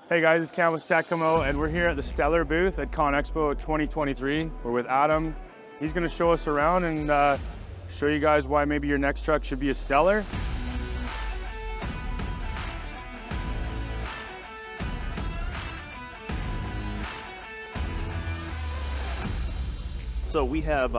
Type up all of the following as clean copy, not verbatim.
Hey guys, it's Cam with Tecmo, and we're here at the Stellar booth at ConExpo 2023. We're with Adam. He's going to show us around and show you guys why maybe your next truck should be a Stellar. So we have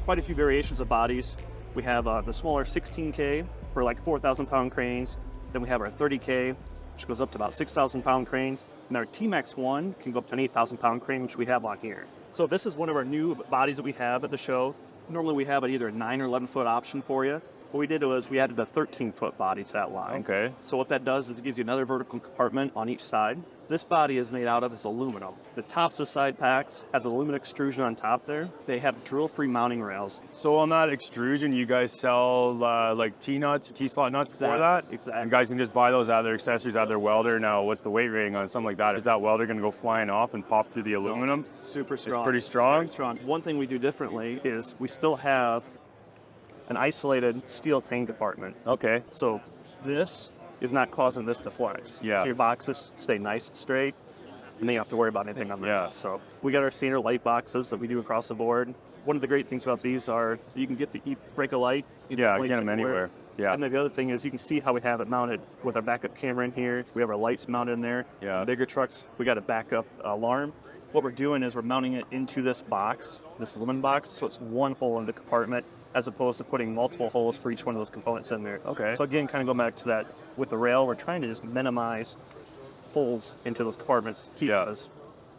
quite a few variations of bodies. We have the smaller 16K for like 4,000 pound cranes. Then we have our 30K, which goes up to about 6,000 pound cranes. And our TMax I can go up to an 8,000 pound crane, which we have on here. So this is one of our new bodies that we have at the show. Normally we have either a 9 or 11 foot option for you. What we did was we added a 13-foot body to that line. Okay. So what that does is it gives you another vertical compartment on each side. This body is made out of is aluminum. The tops of side packs has aluminum extrusion on top there. They have drill-free mounting rails. So on that extrusion, you guys sell like T-nuts, T-slot nuts for that? Exactly. And guys can just buy those out of their accessories, out of their welder. Now, what's the weight rating on something like that? Is that welder going to go flying off and pop through the aluminum? Super strong. It's pretty strong? Very strong. One thing we do differently is we still have an isolated steel crane compartment. Okay. So this is not causing this to flex. Yeah. So your boxes stay nice and straight, and then you don't have to worry about anything on the rest. So we got our standard light boxes that we do across the board. One of the great things about these are you can get the e-brake a light. Yeah, get them anywhere. Yeah. And then the other thing is you can see how we have it mounted with our backup camera in here. We have our lights mounted in there. Yeah. Bigger trucks, we got a backup alarm. What we're doing is we're mounting it into this box, this aluminum box, so it's one hole in the compartment, as opposed to putting multiple holes for each one of those components in there. Okay. So again, kind of going back to that with the rail, we're trying to just minimize holes into those compartments to keep it as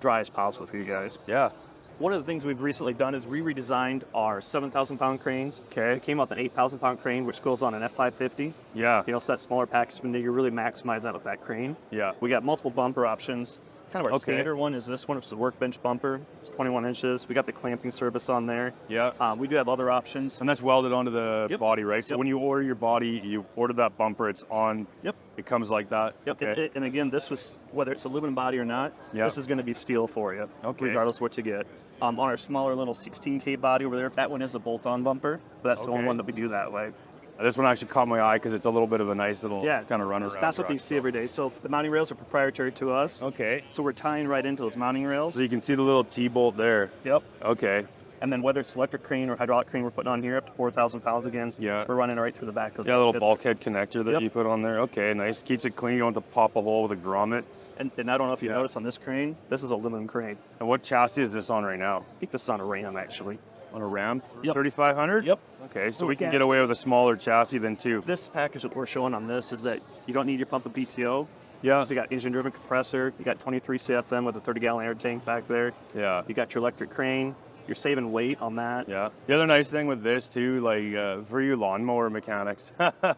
dry as possible for you guys. Yeah. One of the things we've recently done is we redesigned our 7,000 pound cranes. Okay. It came out with an 8,000 pound crane, which goes on an F550. Yeah. You know, so that smaller package, but you really maximize that with that crane. Yeah. We got multiple bumper options. Kind of our standard one is this one, which is a workbench bumper. It's 21 inches. We got the clamping service on there. Yeah. We do have other options. And that's welded onto the body, right? So Yep. when you order your body, you order that bumper, it's on. Yep. It comes like that. Yep. Okay. And again, this was, whether it's aluminum body or not, this is going to be steel for you, regardless of what you get. On our smaller little 16K body over there, that one is a bolt-on bumper, but that's the only one that we do that way. This one actually caught my eye because it's a little bit of a nice little kind of run around. That's what you see every day. So the mounting rails are proprietary to us. Okay. So we're tying right into those mounting rails. So you can see the little T-bolt there. Yep. Okay. And then whether it's electric crane or hydraulic crane, we're putting on here up to 4,000 pounds again. Yeah. We're running right through the back of a little bulkhead connector that you put on there. Okay, nice. Keeps it clean. You don't have to pop a hole with a grommet. And I don't know if you noticed on this crane, this is a aluminum crane. And what chassis is this on right now? I think this is on a Ram, actually. On a Ram? Yep. 3500? Yep. Okay, so we can get away with a smaller chassis then too. This package that we're showing on this is that you don't need your pump of BTO. Yeah. So you got engine-driven compressor. You got 23 CFM with a 30-gallon air tank back there. Yeah. You got your electric crane. You're saving weight on that. Yeah. The other nice thing with this too, like for you lawnmower mechanics,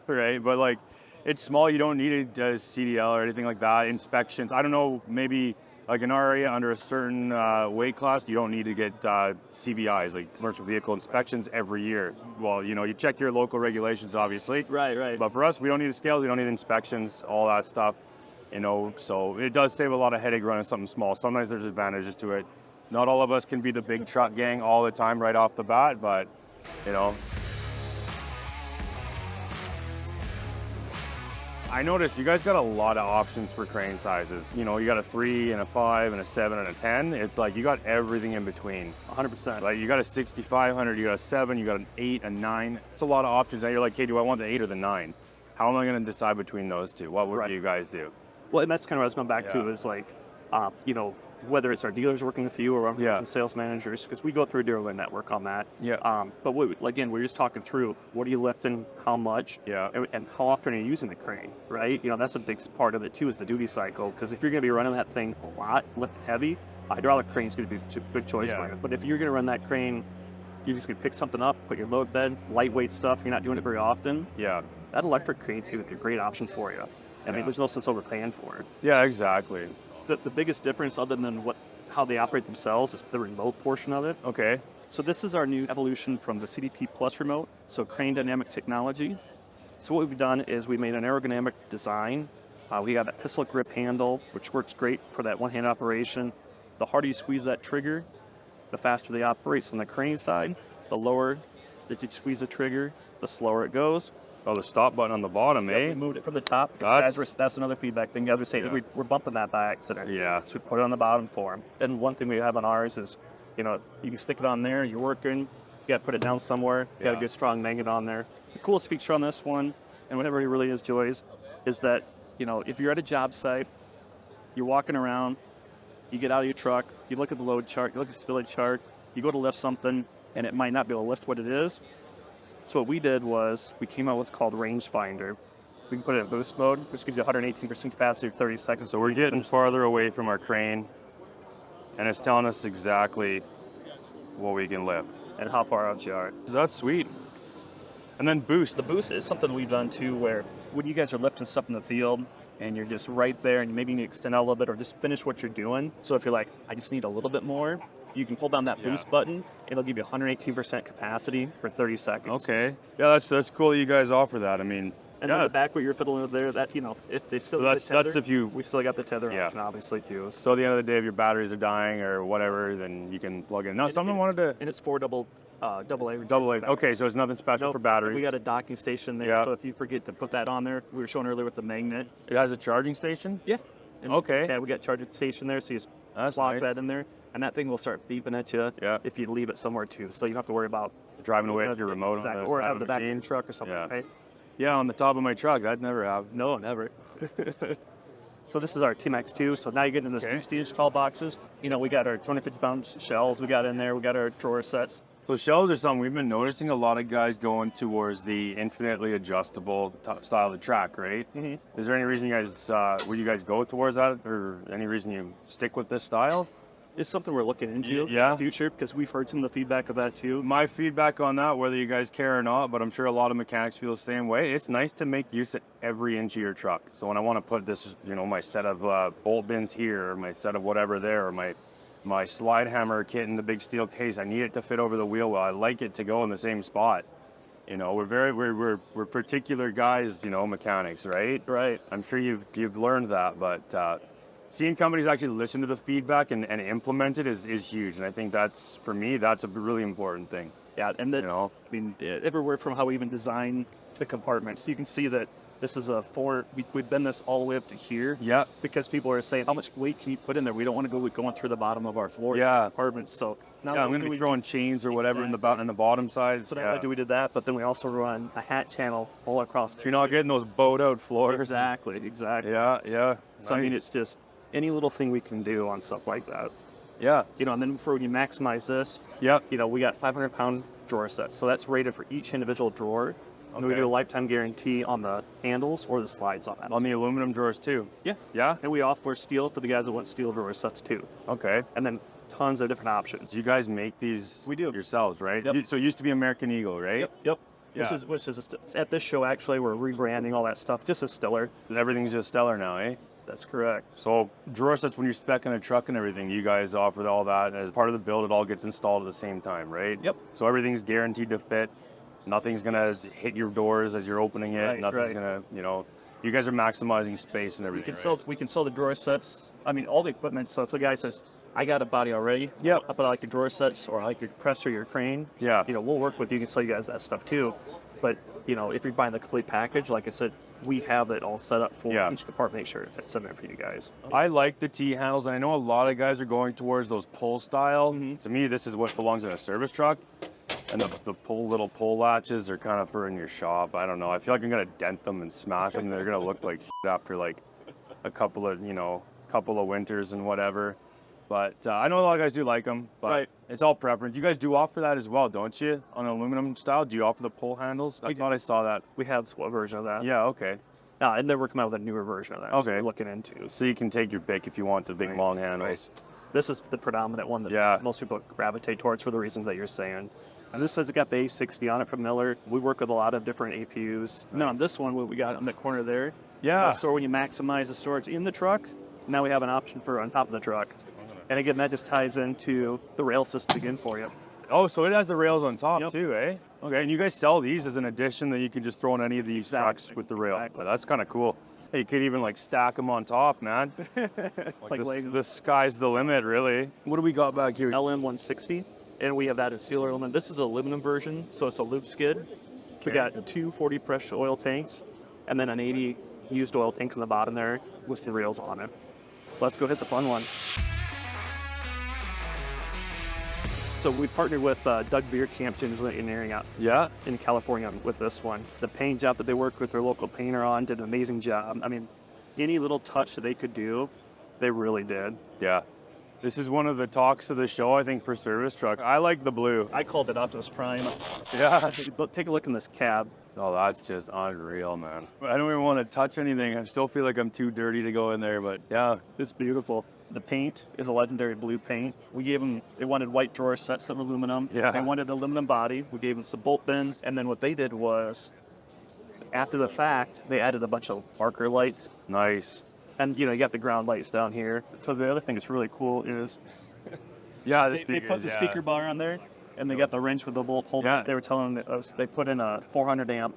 right? But like, it's small. You don't need a CDL or anything like that. Inspections. I don't know. Maybe like in our area under a certain weight class, you don't need to get CVIs, like commercial vehicle inspections every year. Well, you know, you check your local regulations, obviously. Right. But for us, we don't need a scale. We don't need inspections. All that stuff. You know, so it does save a lot of headache running something small. Sometimes there's advantages to it. Not all of us can be the big truck gang all the time right off the bat, but, you know. I noticed you guys got a lot of options for crane sizes. You know, you got a 3 and a 5 and a 7 and a 10. It's like you got everything in between. 100%. Like you got a 6500, you got a 7, you got an 8, a 9. It's a lot of options. And you're like, hey, do I want the 8 or the 9? How am I going to decide between those two? What would you guys do? Well, and that's kind of what I was going back to is like, you know, whether it's our dealers working with you or our sales managers, because we go through a dealer network on that. Yeah. But again, we're just talking through what are you lifting, how much, and how often are you using the crane, right? You know, that's a big part of it too, is the duty cycle. Because if you're going to be running that thing a lot, lifting heavy, hydraulic crane's going to be a good choice for you. But if you're going to run that crane, you're just going to pick something up, put your load bed, lightweight stuff. You're not doing it very often. Yeah. That electric crane's going to be a great option for you. I mean, there's no sense overpaying for it. Yeah, exactly. The biggest difference, other than how they operate themselves, is the remote portion of it. Okay. So this is our new evolution from the CDP Plus remote, so crane dynamic technology. So what we've done is we made an aerodynamic design. We got a pistol grip handle, which works great for that one-hand operation. The harder you squeeze that trigger, the faster they operate. So on the crane side, the lower that you squeeze the trigger, the slower it goes. Oh, the stop button on the bottom, eh? We moved it from the top. That's another feedback thing. Guys were saying we're bumping that by accident. Yeah. So we put it on the bottom for them. And one thing we have on ours is, you can stick it on there. You're working. You got to put it down somewhere. You got a good strong magnet on there. The coolest feature on this one, and what everybody really enjoys, is that if you're at a job site, you're walking around, you get out of your truck, you look at the load chart, you look at the stability chart, you go to lift something, and it might not be able to lift what it is. So what we did was we came out with what's called rangefinder. We can put it in boost mode, which gives you 118% capacity for 30 seconds. So we're getting farther away from our crane, and it's telling us exactly what we can lift and how far out you are. So that's sweet. And then boost. The boost is something we've done too, where when you guys are lifting stuff in the field and you're just right there and maybe you need to extend out a little bit or just finish what you're doing. So if you're like, I just need a little bit more, you can pull down that boost button. It'll give you 118% capacity for 30 seconds. Okay. Yeah, that's cool that you guys offer that. I mean, and then the back what you're fiddling with there, that if they still that's if you we still got the tether option obviously too. So at the end of the day, if your batteries are dying or whatever, then you can plug in. Now someone wanted to, and it's 4 double A. Okay, so it's nothing special for batteries. We got a docking station there, so if you forget to put that on there, we were showing earlier with the magnet. It has a charging station? Yeah. And okay. Yeah, we got a charging station there, so you just plug that in there, and that thing will start beeping at you if you leave it somewhere too. So you don't have to worry about driving away with your remote on the or side out of the back of the truck or something, right? Yeah, on the top of my truck. That'd never happen. No, never. So this is our TMax II. So now you get into the 60-inch tall boxes. We got our 250-pound shells we got in there. We got our drawer sets. So shells are something we've been noticing a lot of guys going towards the infinitely adjustable style of track, right? Mm-hmm. Is there any reason you guys, would you guys go towards that, or any reason you stick with this style? It's something we're looking into in the future because we've heard some of the feedback of that too. My feedback on that, whether you guys care or not, but I'm sure a lot of mechanics feel the same way, it's nice to make use of every inch of your truck. So when I want to put this, my set of bolt bins here, or my set of whatever there, or my slide hammer kit in the big steel case, I need it to fit over the wheel well. I like it to go in the same spot. We're particular guys, mechanics, right? Right. I'm sure you've learned that, but seeing companies actually listen to the feedback and implement it is huge. And I think that's a really important thing. Yeah, and that's, everywhere from how we even design the compartments. You can see that this is we've been this all the way up to here. Yeah. Because people are saying, how much weight can you put in there? We don't want to go going through the bottom of our floor compartments. So now I'm going to be throwing chains or whatever in the bottom side. So we did that, but then we also run a hat channel all across. So you're not getting those bowed out floors. Exactly. Yeah. So I mean, it's just any little thing we can do on stuff like that. Yeah. And then when you maximize this, we got 500-pound drawer sets. So that's rated for each individual drawer. And we do a lifetime guarantee on the handles or the slides on that. On the aluminum drawers too? Yeah. Yeah? And we offer steel for the guys that want steel drawer sets too. Okay. And then tons of different options. You guys make these yourselves, right? Yep. So it used to be American Eagle, right? Yep. Yeah. Which is at this show, actually, we're rebranding all that stuff just as Stellar. And everything's just Stellar now, eh? That's correct. So drawer sets, when you're speccing a truck and everything, you guys offer all that as part of the build. It all gets installed at the same time, right? Yep. So everything's guaranteed to fit. Nothing's gonna hit your doors as you're opening it. Right, Nothing's gonna, you guys are maximizing space and everything. We can sell the drawer sets. I mean, all the equipment. So if the guy says, I got a body already, but I like the drawer sets or I like your compressor, your crane, we'll work with you. We can sell you guys that stuff too. But if you're buying the complete package, like I said, we have it all set up for each compartment, make sure it fits in there for you guys. I like the T handles, and I know a lot of guys are going towards those pull style. Mm-hmm. To me, this is what belongs in a service truck. And the little pull latches are kind of for in your shop. I don't know. I feel like I'm gonna dent them and smash them. They're gonna look like shit after like a couple of winters and whatever. But I know a lot of guys do like them. But it's all preference. You guys do offer that as well, don't you? On aluminum style, do you offer the pull handles? I thought I saw that. We have a version of that. Yeah. Okay. And then we're coming out with a newer version of that. Okay. We're looking into. So you can take your pick if you want the big long handles. Right. This is the predominant one that most people gravitate towards for the reasons that you're saying. And this has got the A60 on it from Miller. We work with a lot of different APUs. Nice. Now on this one, what we got on the corner there. Yeah. So when you maximize the storage in the truck, now we have an option for on top of the truck. And again, that just ties into the rail system again for you. Oh, so it has the rails on top too, eh? Okay, and you guys sell these as an addition that you can just throw in any of these trucks with the rail. Exactly. Well, that's kind of cool. Hey, you could even stack them on top, man. The sky's the limit, really. What do we got back here? LM160, and we have that in steel element. This is an aluminum version, so it's a loop skid. We got 2 40 pressure oil tanks, and then an 80 used oil tank on the bottom there with the rails on it. Let's go hit the fun one. So we partnered with Doug Veer Campton Engineering out in California with this one. The paint job that they worked with their local painter on did an amazing job. I mean, any little touch that they could do, they really did. Yeah. This is one of the talks of the show, I think, for service trucks. I like the blue. I called it Optimus Prime. Yeah. But take a look in this cab. Oh, that's just unreal, man. I don't even want to touch anything. I still feel like I'm too dirty to go in there, but yeah. It's beautiful. The paint is a legendary blue paint. We gave them, they wanted white drawer sets of aluminum. Yeah. They wanted the aluminum body. We gave them some bolt bends. And then what they did was, after the fact, they added a bunch of marker lights. Nice. And, you got the ground lights down here. So the other thing that's really cool is Yeah, they put the speaker bar on there, and they got the wrench with the bolt hole. Yeah. They were telling us they put in a 400 amp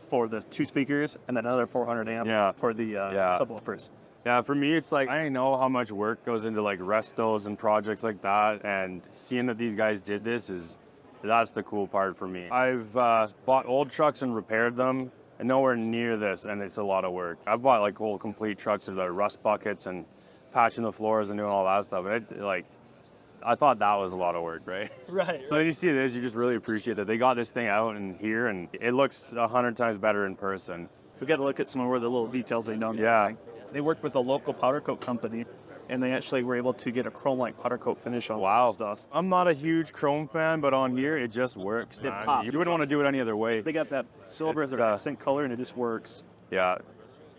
for the 2 speakers, and then another 400 amp for the subwoofers. Yeah, for me, it's like, I know how much work goes into like restos and projects like that, and seeing that these guys did this that's the cool part for me. I've bought old trucks and repaired them, and nowhere near this, and it's a lot of work. I've bought like whole complete trucks with the rust buckets and patching the floors and doing all that stuff. I thought that was a lot of work, right? Right. So when you see this, you just really appreciate that they got this thing out and here, and it looks 100 times better in person. We got to look at some of the little details they done. Yeah. They worked with a local powder coat company, and they actually were able to get a chrome-like powder coat finish on stuff. I'm not a huge chrome fan, but on here, it just works. It pops. You wouldn't want to do it any other way. They got that silver as their accent color, and it just works. Yeah.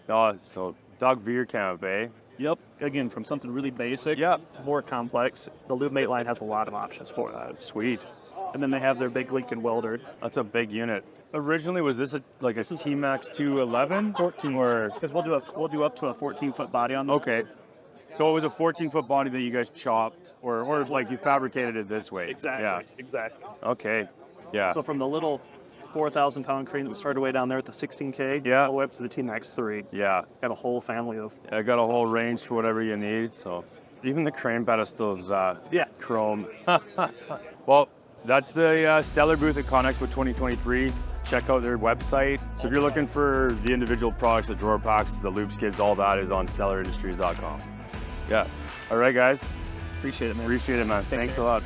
Oh, so Doug Veer camp, eh? Yep. Again, from something really basic Yep. to more complex. The Lube Mate line has a lot of options for that. Sweet. And then they have their big Lincoln welder. That's a big unit. Originally, was this like a TMax II 11? 14. Or Because we'll do up to a 14-foot body on them. okay. So it was a 14-foot body that you guys chopped, or like you fabricated it this way. Exactly. Yeah. Exactly. Okay. Yeah. So from the little 4,000-pound crane that we started way down there at the 16K, Yeah. all the way up to the TMax III. Yeah. Got a whole family of. I got a whole range for whatever you need. So even the crane pedestals, chrome. Well, that's the Stellar booth at ConExpo 2023. Check out their website. So if you're looking for the individual products, the drawer packs, the loop skids, all that is on stellarindustries.com. Yeah. All right, guys. Appreciate it, man. Appreciate it, man. Thanks a lot.